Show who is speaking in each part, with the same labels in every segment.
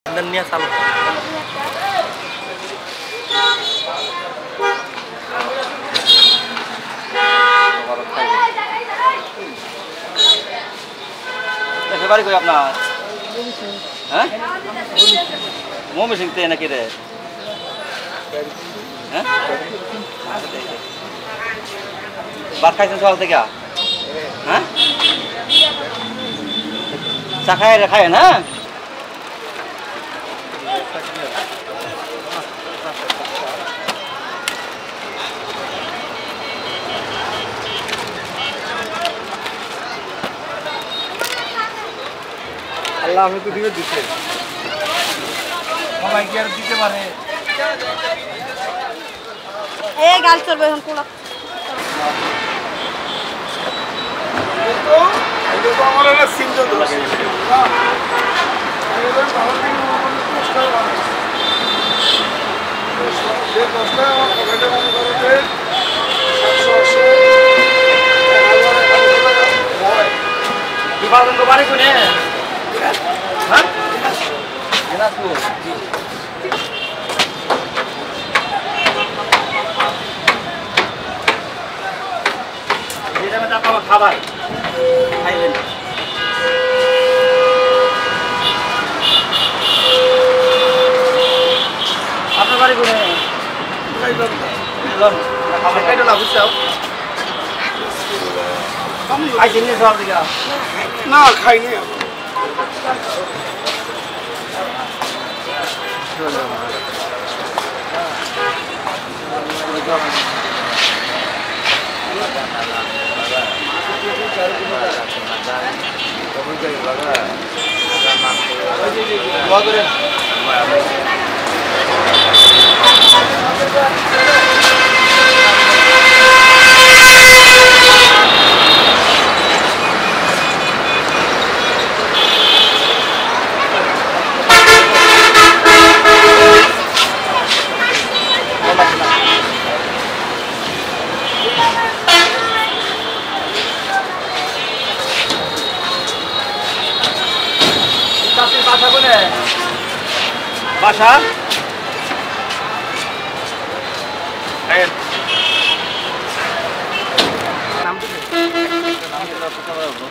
Speaker 1: Dandannya sama. Februari kau apa? Hah? Mau mesin teh nak kira? Hah? Bakai sesuatu tiga? Hah? Sakai rakai na? Allah hame to dibe dite সবাই কি আর দিতে পারে এই গাল চলবে এখন কোলা তো এই তো আমার না সিন তো লাগে এই তো ভালো দিন পোস্ট করা যে পোস্টটা আমার পকেটে মনে করতে 780 বিভাজন তো বাড়ি কোনে হ্যাঁ দিনাজপুর এটা মানে আপনার খাবার খাইলেন আপনার বাড়ি কোনে খাইলাম খাবার খাইতে না বুঝছাও খাইছেন নি সব দিকে না খাইনি Basha? Ayo. Nam tu. Nam tu apa kau apa?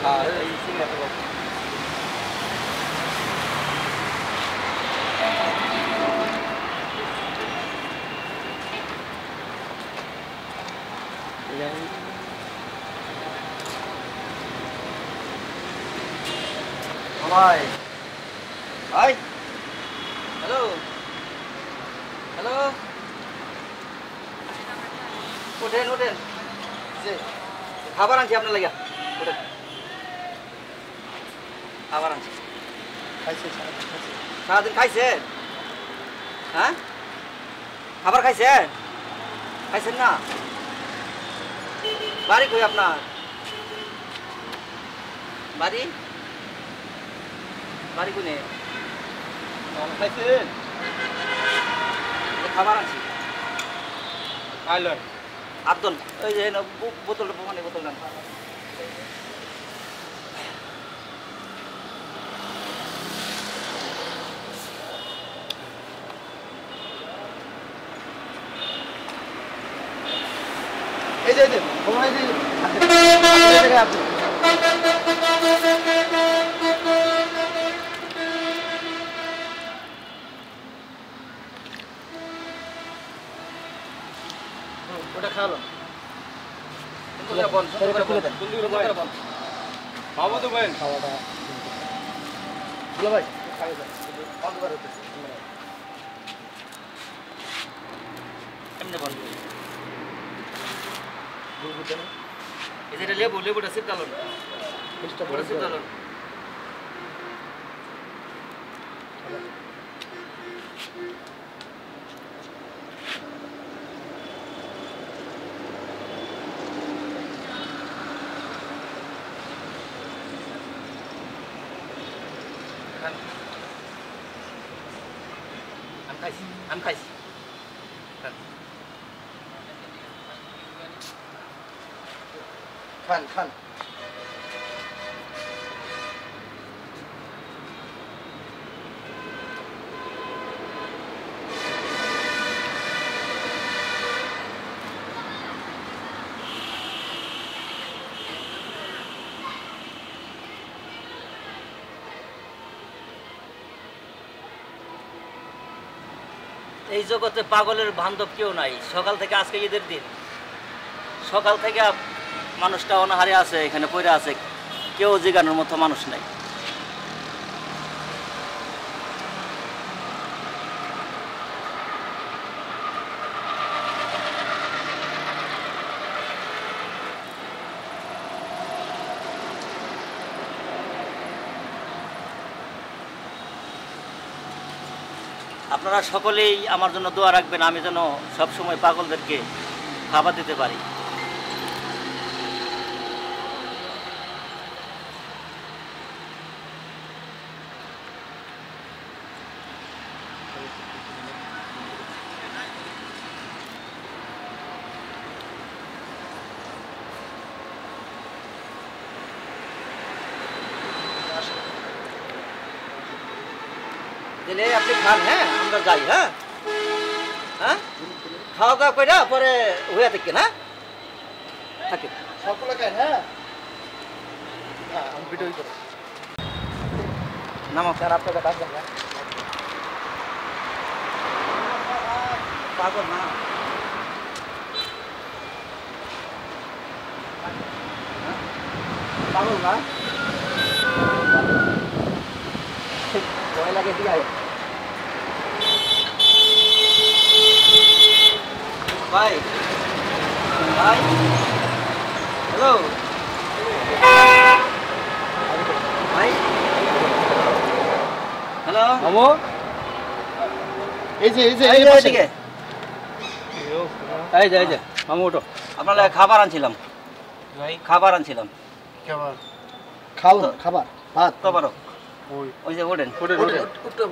Speaker 1: Ah, ini apa kau? Hai. Hai. Halo. Halo. Udah. Kabar anci আপনার লাগা? উঠেন। খাবার আনছি। খাইছে সারাদিন খাইছে? হ্যাঁ? খাবার খাইছে? খাইছেন না? বাড়ি কই আপনার? বাড়ি? বাড়ি কোনে? খাইছেন? খাবার আনছি। খাইলেন? আদন এই যে বোতল পানি বোতল নেন। এই যে ঘুমাই দিই আপনি ওটা খালো কোনটা বল কোনটা বল বাবু তো ভাই খাওয়াটা বলো ভাই খাই দাও বন্ধ করে দিতে এমনি বল বুঝতে না এই যে লেবুটা সিপ ডালন মিষ্টি বড় সিপ ডালন আমি খাইছি খান খান।
Speaker 2: এই জগতে পাগলের বান্ধব কেউ নাই। সকাল থেকে আজকে ঈদের দিন, সকাল থেকে মানুষটা অনাহারে আছে, এখানে পড়ে আছে, কেউ জিগানোর মতো মানুষ নাই। আপনারা সকলেই আমার জন্য দোয়া রাখবেন, আমি যেন সবসময় পাগলদেরকে খাবার দিতে পারি। দিলে আপনি খান, হ্যাঁ আমরা যাই। হ্যাঁ হ্যাঁ, খাওয়া দাওয়া করে পরে হয়ে থাকেন। হ্যাঁ থাকেন
Speaker 1: সকলে খান। হ্যাঁ আমি ভিডিও করি।
Speaker 2: নমস্কার। আপনাকে ডাকবেন না পাগল না, পাগল না, ভয় লাগে দিয়ে ভাই। ভাই হ্যালো ভাই, হ্যালো
Speaker 1: মামু, এই যে
Speaker 2: এদিকে।
Speaker 1: এই যে মামু ওঠো।
Speaker 2: আপনার খাবার আনছিলাম, খাবার আনছিলাম।
Speaker 1: খাও খাবার ভাত
Speaker 2: তো পারো ওই যে ওঠেন,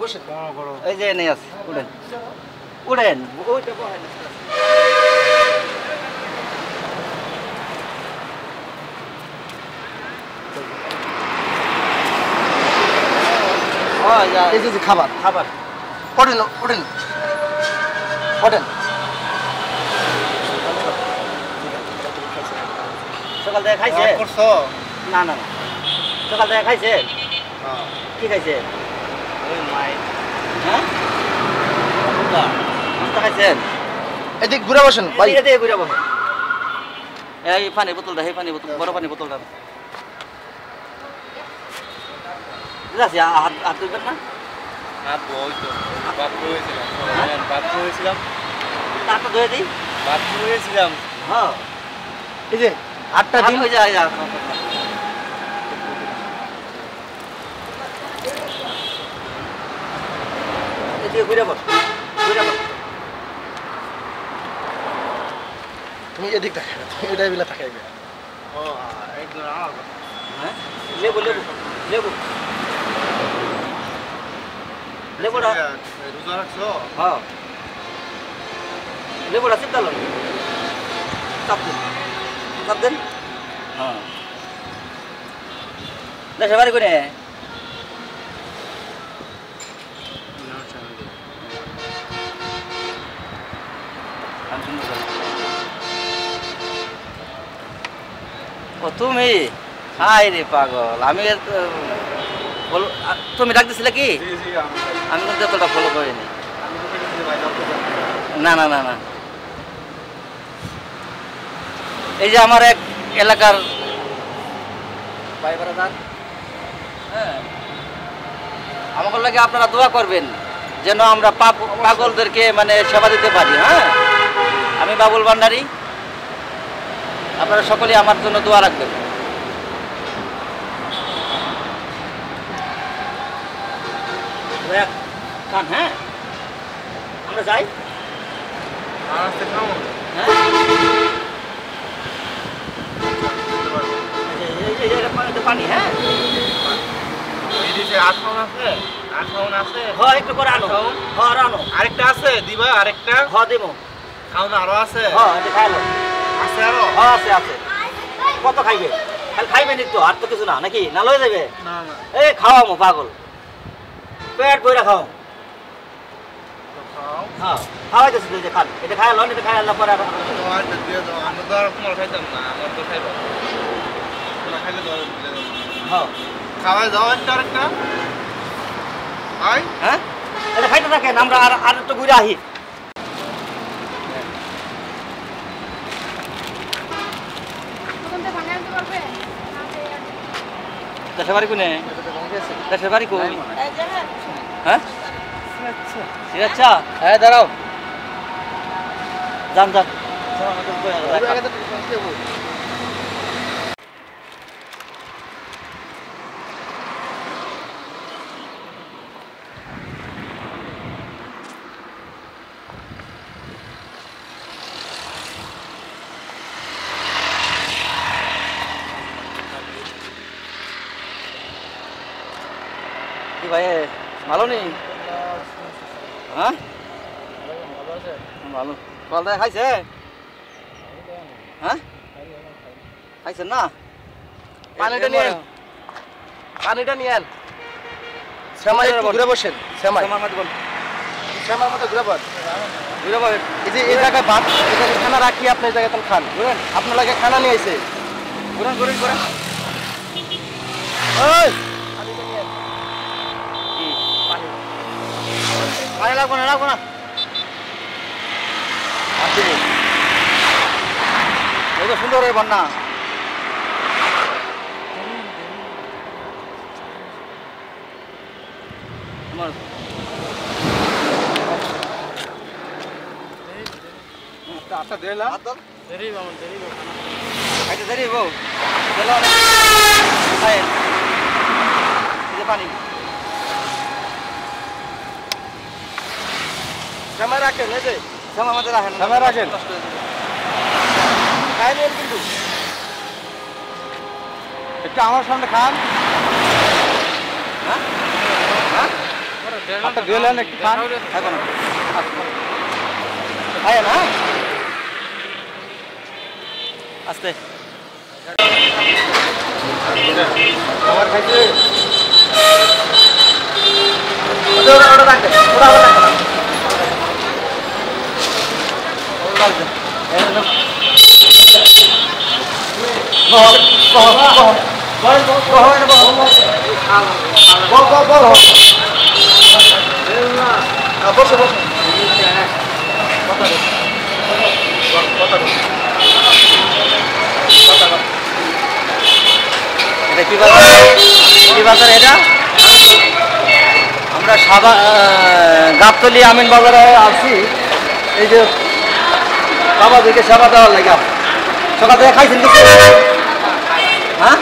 Speaker 1: বসে
Speaker 2: এই যে নেই আছে, উঠেন উঠেন। ওইটা বহেন।
Speaker 1: এই যে খাবার
Speaker 2: খাবার
Speaker 1: ওঠেন ওঠেন ওঠেন।
Speaker 2: সকাল থেকে খাইছে?
Speaker 1: করছো?
Speaker 2: না না না, সকাল থেকে খাইছে? কি খাইছে? হ্যাঁ নাস্তা খাইছেন?
Speaker 1: এদিক ঘুরে বসেন ভাই।
Speaker 2: এদিকে ঘুরে বসেন। এই পানির বোতলটা, এই পানির বোতল, বড় পানির বোতলটা যাচ্ছি। হাত ধুবেন না? তারপর ধুয়ে দিই। হ্যাঁ
Speaker 1: এই যে 8টা দিন
Speaker 2: হয়ে যায়। এদিকে ঘুরে বস, ঘুরে বস।
Speaker 1: তুমি এদিক তাকাবে, তুমি এটা বিলা তাকাইবে।
Speaker 2: হ্যাঁ লেবু লেবু লেবু লেবুটা
Speaker 1: রোজা রাখছো?
Speaker 2: হ্যাঁ লেবুটা চিন্তা লো, চাপ দিন, চাপ দেন। হ্যাঁ দেশে বাড়ি করে ও তুমি? হাই রে পাগল, আমি তুমি ডাক দিছিলে কি? আমি কিন্তু এতটা ফলো করিনি। না না না না, এই যে আমার এক এলাকার ভাই ব্রাদার, হ্যাঁ আমাকে লাগে আপনারা দোয়া করবেন যেন আমরা পাগলদেরকে মানে সেবা দিতে পারি। হ্যাঁ আমি বাবুল ভান্ডারী, আপনারা সকলেই আমার জন্য দোয়া রাখবেন। খান, হ্যাঁ আমরা যাই। হ্যাঁ পানি, হ্যাঁ একটু করে আনো। হ্যাঁ আনো,
Speaker 1: আরেকটা আছে দিবা? আরেকটা
Speaker 2: হ্যাঁ দেবো।
Speaker 1: খাও না? আরো আছে?
Speaker 2: হ্যাঁ এটা খাইলো
Speaker 1: আছে আরো?
Speaker 2: হ্যাঁ আছে আছে। কত খাইবে খালি খাইবেন একটু আর তো কিছু না নাকি না লয়ে যাবে
Speaker 1: না না
Speaker 2: এই খাওয়ামো পাগল পেট বইরা খাও হ্যাঁ খাওয়াইতেছি তুই যে খান এটা খাই লন এটা খাই আল্লাহ পরে হ্যাঁ
Speaker 1: খাওয়াই যাওয়া আরেকটা
Speaker 2: হ্যাঁ এটা খাইতে থাকেন আমরা আর একটু ঘুরে আহি দেশের বাড়ি কোনে দেশের বাড়ি কই হ্যাঁ আচ্ছা হ্যাঁ দাঁড়াও যান যান কি ভাই ভালো নেই হ্যাঁ ভালো কলটা খাইছে হ্যাঁ খাইছেন না
Speaker 1: পানিটা নিয়ে পানিটা নিয়ে শ্যামাই একটু ঘুরে বসেন শ্যামাই শ্যামার মতো ঘুরে বস এই যে এই জায়গায় ভাত এই জায়গায় খানা রাখি আপনি এই জায়গায় খান বুঝলেন আপনার লাগে খানা নিয়ে এসে
Speaker 2: ঘুরেন ঘুরেন ঘুরেন
Speaker 1: ওই
Speaker 2: পানি লাগবো না লাগবো না এই তো সুন্দর এই বন্যা আমার
Speaker 1: আচ্ছা দিলাম
Speaker 2: খাইতে দেরি বউ চলো খাই পানি
Speaker 1: শ্যামাই রাখেন এই যে
Speaker 2: শ্যামা আমাদের রাখেন
Speaker 1: শ্যামাই রাখেন খাই নিন কিন্তু একটু আমার সামনে খান
Speaker 2: হ্যাঁ হ্যাঁ
Speaker 1: একটা দিলেন একটু খান
Speaker 2: খাইব না খাই না আস্তে
Speaker 1: আমার খাইছে
Speaker 2: ওটা রাখে ওটা রাখে না এটা কি বাজার এটা আমরা গাবতলী আমিন বাজারে আসছি এই যে বাবা দিকে সেবা দেওয়ার লাগে সকাল থেকে খাইছেন কিছু হ্যাঁ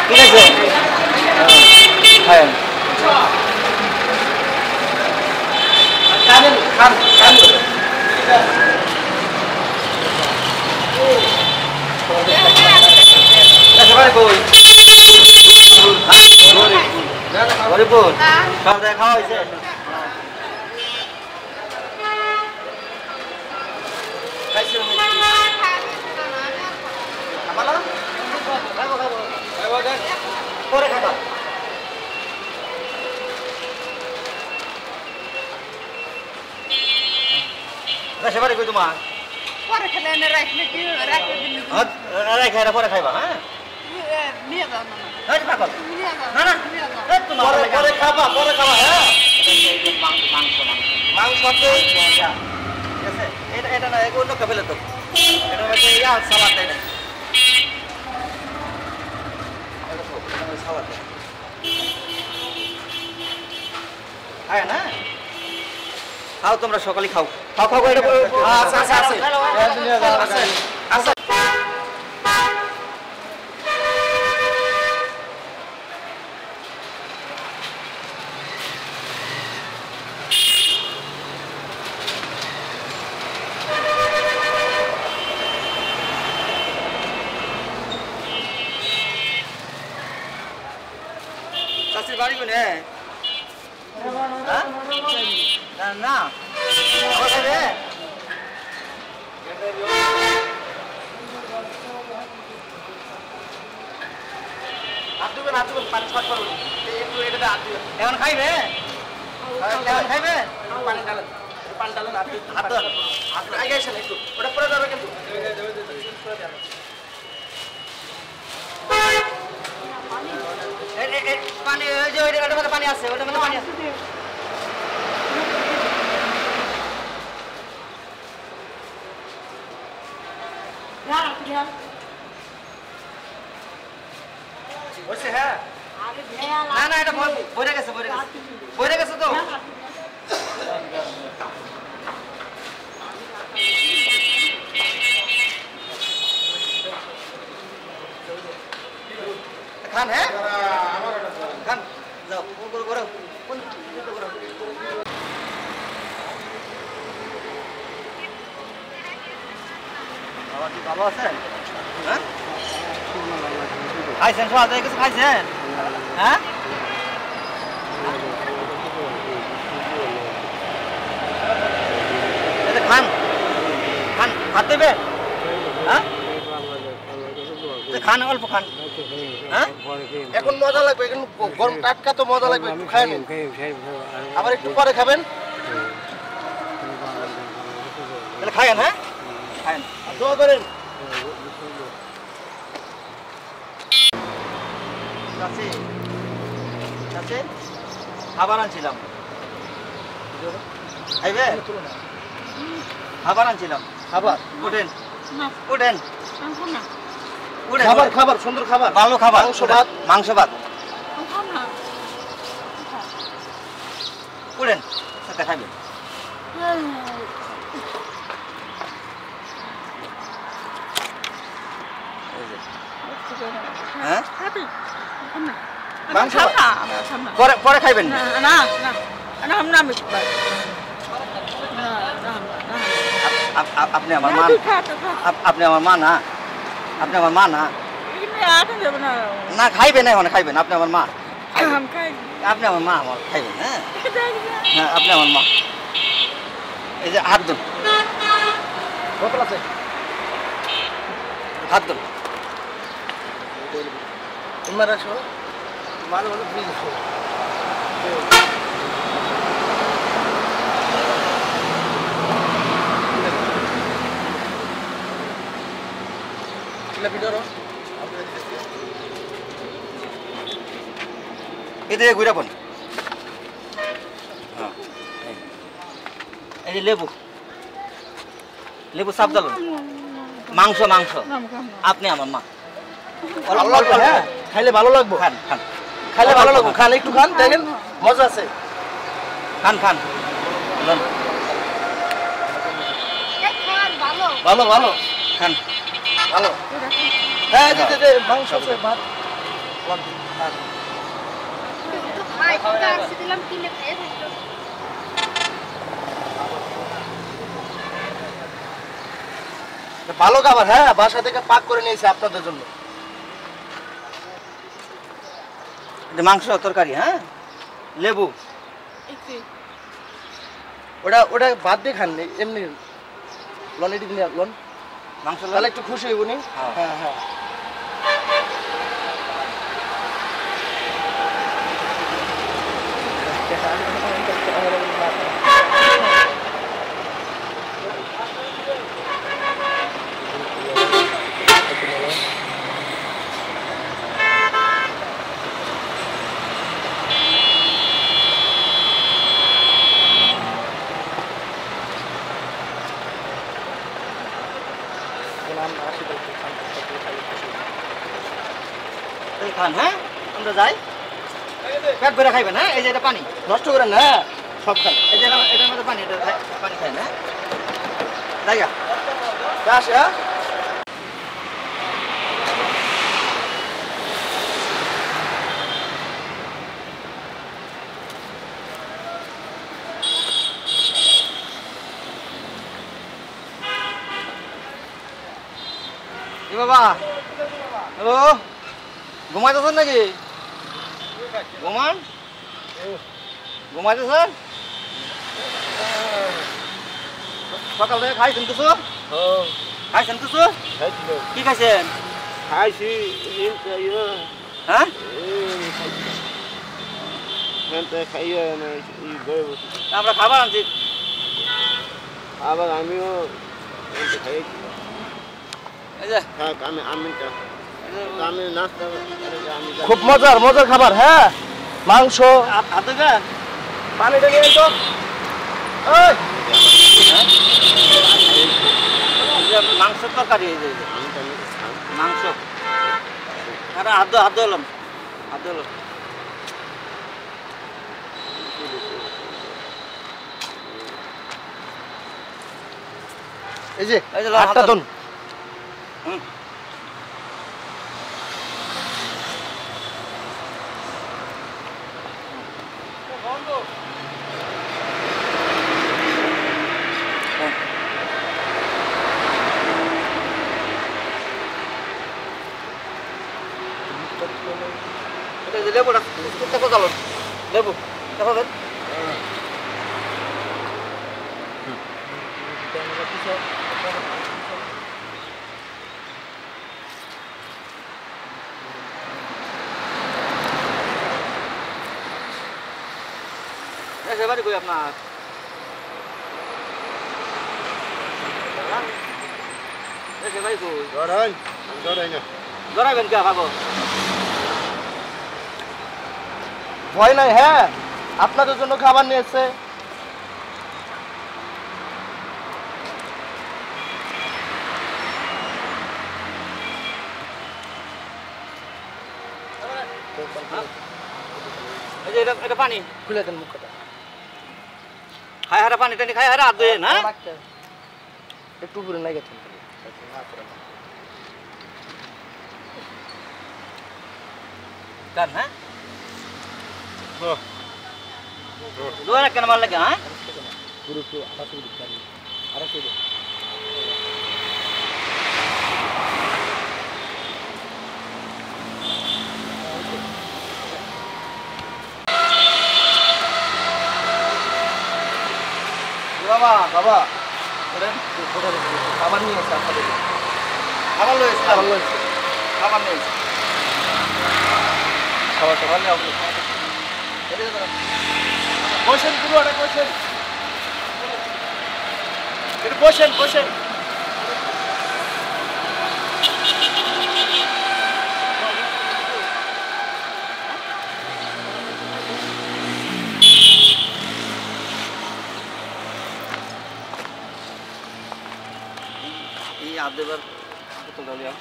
Speaker 2: ঠিক আছে খায়েন খান খান সবাই বই গরিবপুর সব দেখা খাওয়া হয়েছে পরে খাবা সেবারে কই তোমার
Speaker 3: পরে খেলে এনে রাখলে কি রাখলে দিলি
Speaker 2: রাখা পরে খাইবা হ্যাঁ
Speaker 3: নিয়ে যাও না
Speaker 2: হ্যাঁ পাগল
Speaker 3: নিয়ে যাও
Speaker 2: না না
Speaker 3: নিয়ে যাও
Speaker 2: পরে খাবা হ্যাঁ
Speaker 1: মাংস আছে
Speaker 2: ঠিক আছে এটা না অন্য কাপেলে তো এটা হচ্ছে ইয়া সালাদ দেয় না সালাদ হ্যাঁ না খাও তোমরা সকালে খাও খাও খাও এটা আচ্ছা আচ্ছা আছে আচ্ছা চাষির বাড়ি কোনে না না রে
Speaker 1: হাত দিবেন পানি শর্ট করবেন একটু এটাতে হাত দিবেন
Speaker 2: এখন খাইবে এখন খাইবে
Speaker 1: পানি ঢালেন পানি ঢালেন হাত আগে আসেন একটু ওটা পরে যাবে কিন্তু
Speaker 2: পানি ওই যে ওইটার মধ্যে পানি আছে ওইটার মধ্যে পানি আছে
Speaker 1: বসে হ্যাঁ
Speaker 2: না না এটা বইরে গেছে বইরে গেছে তো
Speaker 1: খান হ্যাঁ
Speaker 2: খান যাও করো বাবা কি ভালো আছেন হ্যাঁ খাইছেন সব কিছু খাইছেন হ্যাঁ খান খান ভাত দেবে হ্যাঁ খান অল্প খান হ্যাঁ
Speaker 1: এখন মজা লাগবে এখন গরম টাটকা তো মজা লাগবে একটু খায় নিন আবার একটু পরে খাবেন
Speaker 2: তাহলে খায়েন হ্যাঁ খায়েন
Speaker 1: দোয়া করেন
Speaker 2: চাচি খাবার আনছিলাম খাইবে খাবার আনছিলাম
Speaker 1: খাবার
Speaker 2: উঠেন
Speaker 1: খাবার খাবার সুন্দর খাবার
Speaker 2: ভালো খাবার
Speaker 1: মাংস ভাত
Speaker 2: উঠেন সাথে খাইবেন হ্যাঁ
Speaker 1: মাংস
Speaker 2: পরে খাইবেন আপনি আমার মা আপনি আমার মা না আপনি আমার মা না না খাইবেন না এখন খাইবেন আপনি আমার মা আপনি আমার মা আমার খাইবেন হ্যাঁ হ্যাঁ আপনি আমার মা এই যে হাত ধুন
Speaker 1: বোতল আছে
Speaker 2: হাত ধুন
Speaker 1: তোমার আসো মাঝে মাঝে ফ্রিজ আছে
Speaker 2: এদিকে ঘুরে পড়ুন এই যে লেবু সাপ ডালুন মাংস আপনি আমার মা
Speaker 1: হ্যাঁ খাইলে ভালো লাগবে
Speaker 2: খান খান
Speaker 1: খাইলে ভালো লাগবে খান একটু খান দেখেন মজা আছে
Speaker 2: খান
Speaker 1: ভালো ভালো
Speaker 2: খান
Speaker 1: ভালো হ্যাঁ দে মাংস আছে ভাত ভালো খাবার হ্যাঁ বাসা থেকে পাক করে নিয়েছে আপনাদের জন্য
Speaker 2: মাংস তরকারি হ্যাঁ লেবু
Speaker 1: ওটা ভাত দিয়ে খান এমনি লন এটি দিন লন
Speaker 2: মাংস
Speaker 1: তাহলে একটু খুশি হইব নি হ্যাঁ হ্যাঁ
Speaker 2: খান হ্যাঁ আমরা যাই পেট ভরে খাইবেন হ্যাঁ এই যে এটা পানি
Speaker 1: নষ্ট করেন না সব খান
Speaker 2: এই যে এটার মধ্যে পানি এটা পানি খাই না জায়গা
Speaker 1: আসে হ্যাঁ
Speaker 2: বাবা হ্যালো ঘুমাইতেছেন নাকি ঘুমাইতেছেন সকাল থেকে খাইছেন কিছু কি খাইছেন
Speaker 1: খাইছি
Speaker 2: হ্যাঁ আমরা খাবার আনছি
Speaker 4: আবার আমিও খাইয়েছি
Speaker 2: এই যে
Speaker 4: আমি নাস্তা আমি
Speaker 1: খুব মজার মজার খাবার হ্যাঁ মাংস
Speaker 2: হাতে গান
Speaker 1: পানিটা নিয়ে তো ওই
Speaker 2: মাংসের তরকারি এই যে মাংস আরে হাত ধরলাম হাত ধরলাম
Speaker 1: এই যে
Speaker 2: এই যে
Speaker 1: আটটা দন
Speaker 2: হুম লেবুটা দেখো চলো লেবু দেখো দেন বাড়ি কই আপনার বাড়ি কই জড়াবেন কে ভাগো
Speaker 1: ভয় নাই হ্যাঁ আপনাদের জন্য খাবার নিয়ে এসেছে
Speaker 2: এই যে এটা পানি
Speaker 1: খুলে দেন মুখটা
Speaker 2: খাই হারা পানি টানি খাই হারা আর দুয়ে না
Speaker 1: একটু উপরে নাই গেছেন
Speaker 2: কান হ্যাঁ দোয়া কেন মার লাগে হ্যাঁ
Speaker 1: পুরো একটু আড়াশো দিন আড়াশো দিন
Speaker 2: বাবা
Speaker 1: বাবা
Speaker 2: ওঠেন
Speaker 1: খাবার নিয়ে এসে আপনাদের
Speaker 2: খাবার লয়েছে
Speaker 1: খাবার লয়েছে
Speaker 2: খাবার নেই
Speaker 1: খাবার
Speaker 2: খাবার নেই আপনি
Speaker 1: বসেন পুরোটা বসেন একটু বসেন বসেন
Speaker 2: এই হাত দেবার বোতল ডালিয়া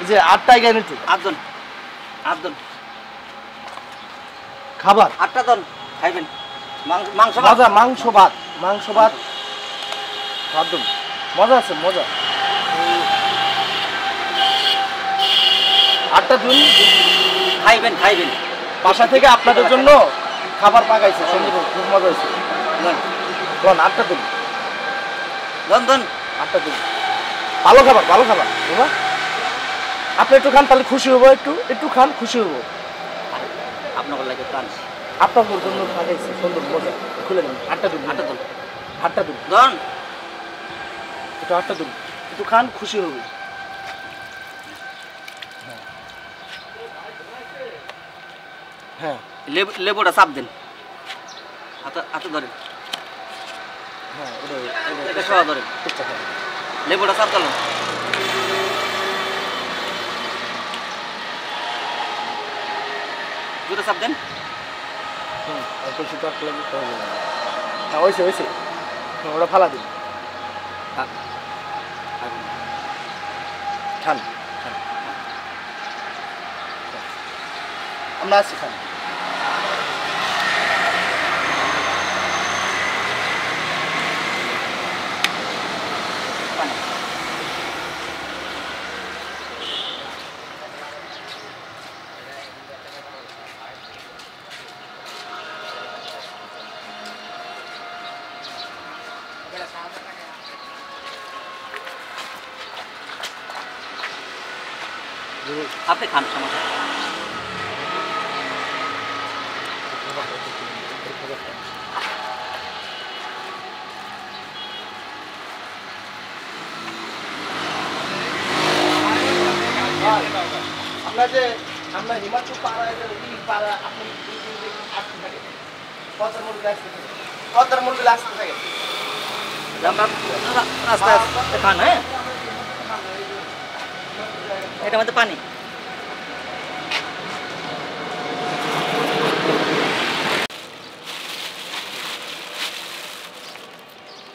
Speaker 1: এই যে আটটায় গেন একটু
Speaker 2: আটজন
Speaker 1: খাবার
Speaker 2: 8টা জন খাইবেন মাংস
Speaker 1: মজা মাংস ভাত ভাত দেন মজা আছে মজা 8টা দিন
Speaker 2: খাইবেন
Speaker 1: বাসা থেকে আপনাদের জন্য খাবার পাকাইছে সুন্দর খুব মজা হয়েছে কোন 8টা দিন
Speaker 2: ধন
Speaker 1: 8টা দিন ভালো খাবার বাবা আপনি একটু খান তাহলে খুশি হবো একটু খান খুশি হবো
Speaker 2: আপনার লাগে কাজ
Speaker 1: আপনার জন্য পাকাইছে সুন্দর মজা খুলে দেন 8টা দিন
Speaker 2: ধন
Speaker 1: একটু 8টা দিন একটু খান খুশি হবে হ্যাঁ
Speaker 2: লেবুটা চাপ দেন হাতে ধরেন
Speaker 1: হ্যাঁ
Speaker 2: এটা সহ ধরেন লেবুটা চাপ দিলাম জুড়ে চাপ দেন
Speaker 1: হ্যাঁ হয়েছে ওটা ফালা দিন খান আমরা আসছি খান
Speaker 2: আপনি খান সমস্যা
Speaker 1: আপনার হিমাচল পাড়ায় পাড়া আপনি আসতে থাকে কত মুরগি আসতে থাকে কত মুরগি আসতে থাকে
Speaker 2: রাস্তায় খান হ্যাঁ এটার মধ্যে পানি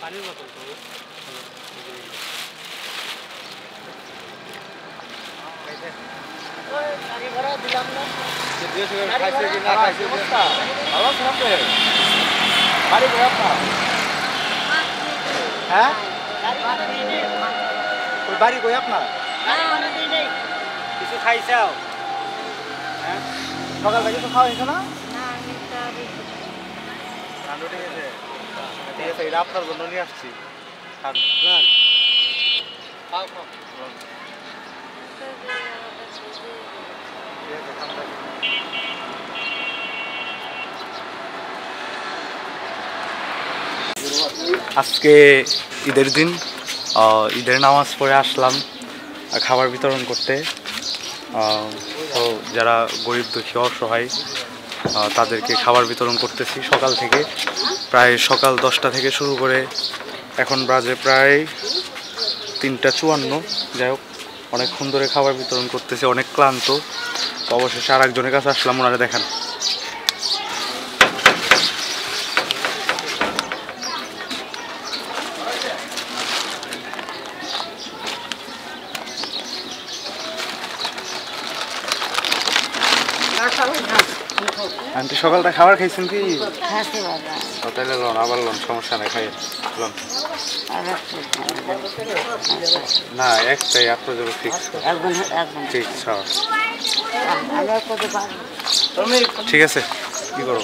Speaker 4: পানির মতো
Speaker 1: হ্যাঁ ওই বাড়ি কই আপনার
Speaker 4: কিছু খাইছাও
Speaker 1: হ্যাঁ সকাল থেকে তো খাওয়া হয়েছে না
Speaker 4: ঠান্ডা ঠিক আছে ঠিক আছে এটা আপনার জন্য নিয়ে আসছি খান খাও খাও ঠিক আছে খান আজকে ঈদের দিন ঈদের নামাজ পড়ে আসলাম খাবার বিতরণ করতে তো যারা গরিব দুঃখী অসহায় তাদেরকে খাবার বিতরণ করতেছি সকাল থেকে প্রায় সকাল 10টা থেকে শুরু করে এখন বাজে প্রায় 3:54 যাই হোক অনেকক্ষণ ধরে খাবার বিতরণ করতেছি অনেক ক্লান্ত তো অবশেষে আর একজনের কাছে আসলাম ওনারা দেখান আন্টি সকালটা খাবার খাইছেন কি তাহলে লোন আবার লোন সমস্যা নেই খাই লোন না একটাই আপনার জন্য ফিক্স ফিক্স ঠিক আছে কি করো